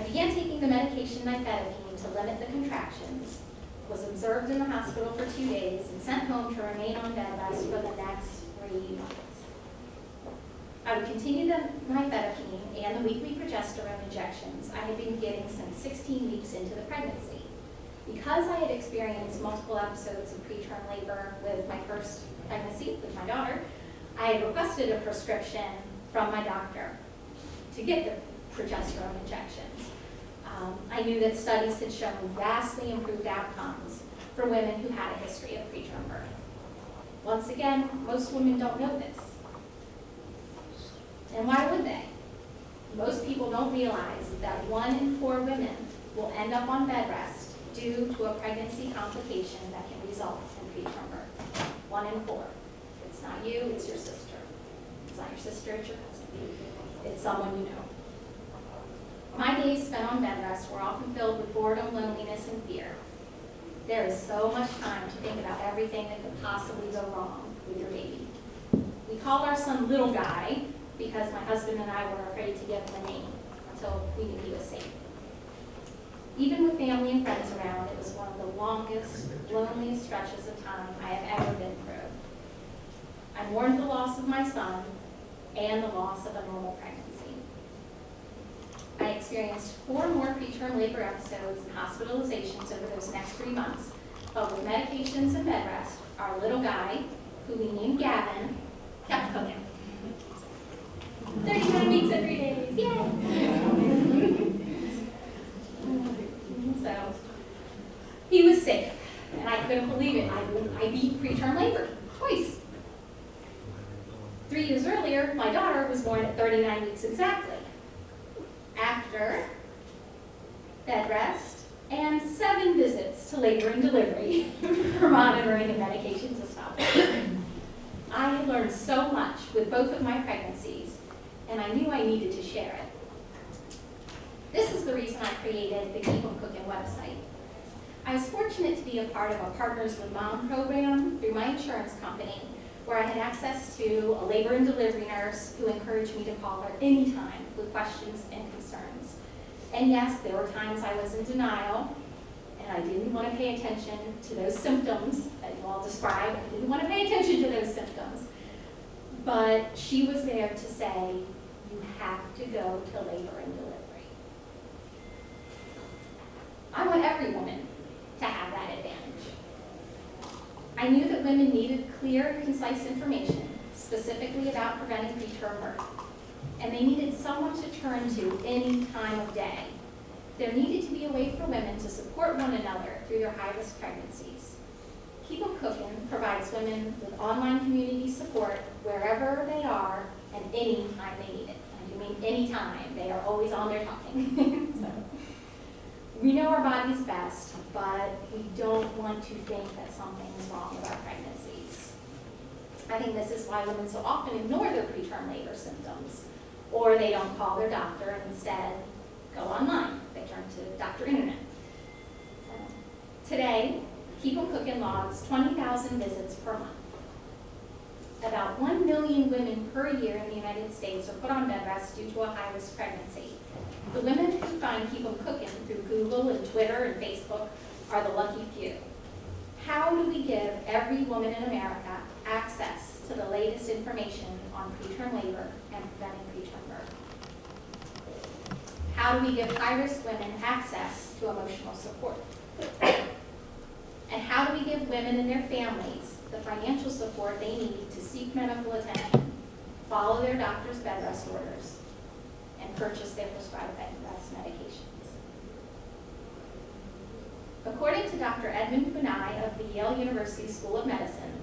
began taking the medication nifedipine to limit the contractions, was observed in the hospital for 2 days, and sent home to remain on bed rest for the next 3 months. I would continue the nifedipine and the weekly progesterone injections I had been getting since 16 weeks into the pregnancy. Because I had experienced multiple episodes of preterm labor with my first pregnancy with my daughter, I had requested a prescription from my doctor to get the progesterone injections. I knew that studies had shown vastly improved outcomes for women who had a history of preterm birth. Once again, most women don't know this. And why would they? Most people don't realize that 1 in 4 women will end up on bed rest due to a pregnancy complication that can result in preterm birth. 1 in 4. It's not you, it's your sister. It's not your sister, it's your cousin. It's someone you know. My days spent on bed rest were often filled with boredom, loneliness, and fear. There is so much time to think about everything that could possibly go wrong with your baby. We called our son Little Guy because my husband and I were afraid to give him a name until we knew he was safe. Even with family and friends around, it was one of the longest, loneliest stretches of time I have ever been through. I mourned the loss of my son and the loss of a normal pregnancy. I experienced 4 more preterm labor episodes and hospitalizations over those next 3 months, but with medications and bed rest, our little guy, who we named Gavin, kept cooking. 39 weeks and 3 days, yay! So, he was safe, and I couldn't believe it. I beat preterm labor twice. 3 years earlier, my daughter was born at 39 weeks exactly. After bed rest and 7 visits to labor and delivery for monitoring and medication to stop it. I had learned so much with both of my pregnancies, and I knew I needed to share it. This is the reason I created the Keep 'em Cookin' website. I was fortunate to be a part of a Partners with Mom program through my insurance company, where I had access to a labor and delivery nurse who encouraged me to call her anytime with questions and concerns. And yes, there were times I was in denial, and I didn't want to pay attention to those symptoms that you all described. I didn't want to pay attention to those symptoms. But she was there to say, you have to go to labor and delivery. I want every woman to have that advantage. I knew that women needed clear and concise information, specifically about preventing preterm birth, and they needed someone to turn to any time of day. There needed to be a way for women to support one another through their high-risk pregnancies. Keep 'em Cookin' provides women with online community support wherever they are and any time they need it. I do mean any time. They are always on there talking. So, we know our bodies best, but we don't want to think that something is wrong with our pregnancies. I think this is why women so often ignore their preterm labor symptoms, or they don't call their doctor and instead go online. They turn to Dr. Internet. Today, Keep 'em Cookin' logs 20,000 visits per month. About 1 million women per year in the United States are put on bed rest due to a high-risk pregnancy. The women who find Keep 'em Cookin' through Google and Twitter and Facebook are the lucky few. How do we give every woman in America access to the latest information on preterm labor and preventing preterm birth? How do we give high-risk women access to emotional support? And how do we give women and their families the financial support they need to seek medical attention, follow their doctor's bed rest orders, and purchase their prescribed bed rest medications? According to Dr. Edmund Funai of the Yale University School of Medicine,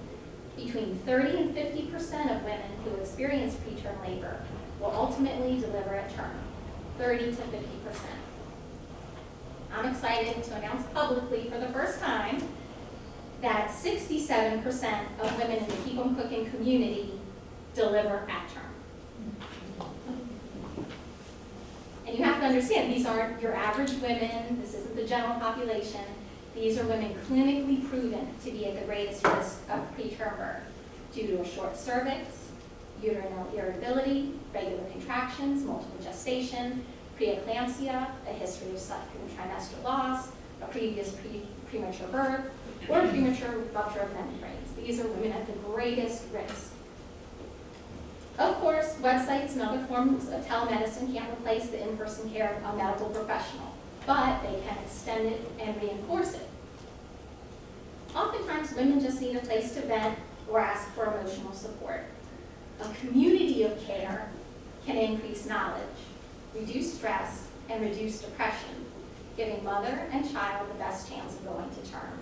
between 30 and 50% of women who experience preterm labor will ultimately deliver at term, 30 to 50%. I'm excited to announce publicly for the first time that 67% of women in the Keep 'em Cookin' community deliver at term. And you have to understand, these aren't your average women, this isn't the general population. These are women clinically proven to be at the greatest risk of preterm birth due to a short cervix, uterine irritability, regular contractions, multiple gestation, preeclampsia, a history of second trimester loss, a previous premature birth, or premature rupture of membranes. These are women at the greatest risk. Of course, websites and other forms of telemedicine can't replace the in-person care of a medical professional, but they can extend it and reinforce it. Oftentimes, women just need a place to vent or ask for emotional support. A community of care can increase knowledge, reduce stress, and reduce depression, giving mother and child the best chance of going to term.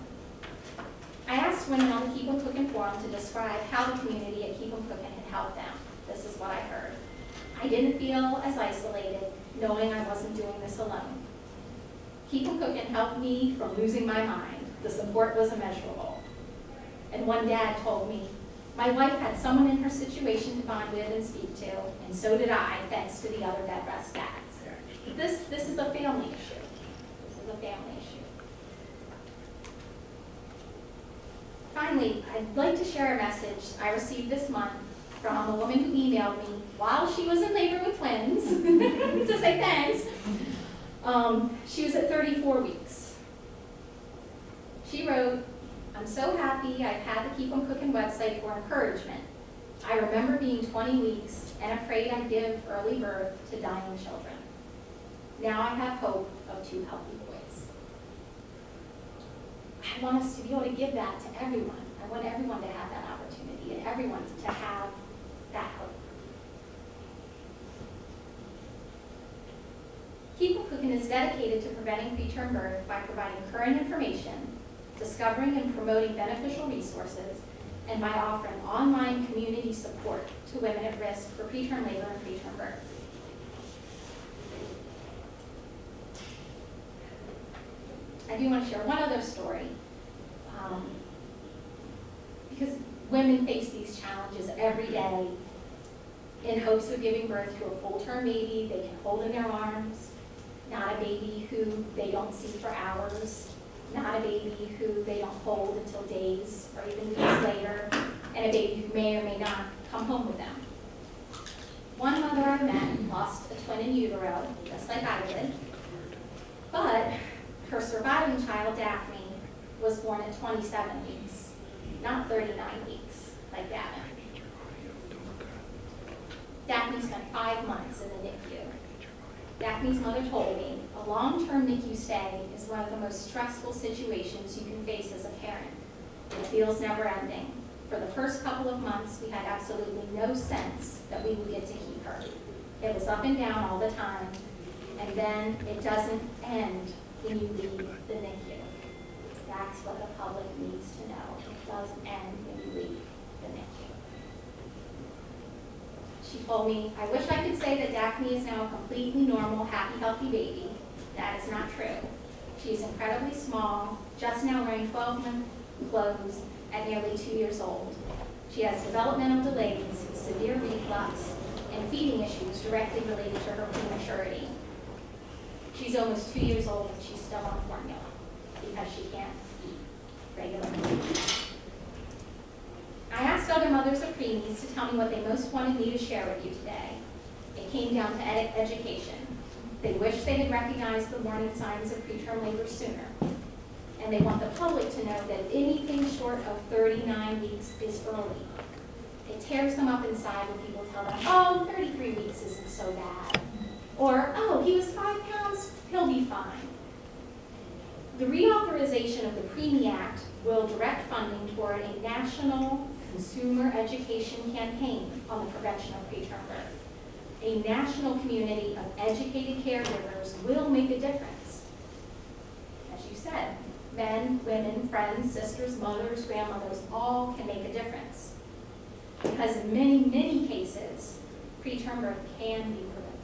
I asked women on the Keep 'em Cookin' forum to describe how the community at Keep 'em Cookin' had helped them. This is what I heard. I didn't feel as isolated, knowing I wasn't doing this alone. Keep 'em Cookin' helped me from losing my mind. The support was immeasurable. And one dad told me, my wife had someone in her situation to bond with and speak to, and so did I, thanks to the other bed rest dads. This is a family issue. This is a family issue. Finally, I'd like to share a message I received this month from a woman who emailed me while she was in labor with twins to say thanks. She was at 34 weeks. She wrote, I'm so happy I've had the Keep 'em Cookin' website for encouragement. I remember being 20 weeks and afraid I'd give early birth to dying children. Now I have hope of 2 healthy boys. I want us to be able to give that to everyone. I want everyone to have that opportunity and everyone to have that hope. Keep 'em Cookin' is dedicated to preventing preterm birth by providing current information, discovering and promoting beneficial resources, and by offering online community support to women at risk for preterm labor and preterm birth. I do want to share one other story, because women face these challenges every day in hopes of giving birth to a full-term baby they can hold in their arms, not a baby who they don't see for hours, not a baby who they don't hold until days or even weeks later, and a baby who may or may not come home with them. One mother I met lost a twin in utero, just like I did, but her surviving child, Daphne, was born at 27 weeks, not 39 weeks, like Gavin. Daphne spent 5 months in the NICU. Daphne's mother told me, a long-term NICU stay is one of the most stressful situations you can face as a parent. It feels never-ending. For the first couple of months, we had absolutely no sense that we would get to keep her. It was up and down all the time, and then it doesn't end when you leave the NICU. That's what the public needs to know. It doesn't end when you leave the NICU. She told me, I wish I could say that Daphne is now a completely normal, happy, healthy baby. That is not true. She's incredibly small, just now wearing 12-month clothes at nearly 2 years old. She has developmental delays, severe reflux, and feeding issues directly related to her prematurity. She's almost 2 years old and she's still on formula because she can't eat regularly. I asked other mothers of preemies to tell me what they most wanted me to share with you today. It came down to education. They wish they had recognized the warning signs of preterm labor sooner. And they want the public to know that anything short of 39 weeks is early. It tears them up inside when people tell them, oh, 33 weeks isn't so bad. Or, oh, he was 5 pounds, he'll be fine. The reauthorization of the Preemie Act will direct funding toward a national consumer education campaign on the prevention of preterm birth. A national community of educated caregivers will make a difference. As you said, men, women, friends, sisters, mothers, grandmothers, all can make a difference. Because in many, many cases, preterm birth can be prevented.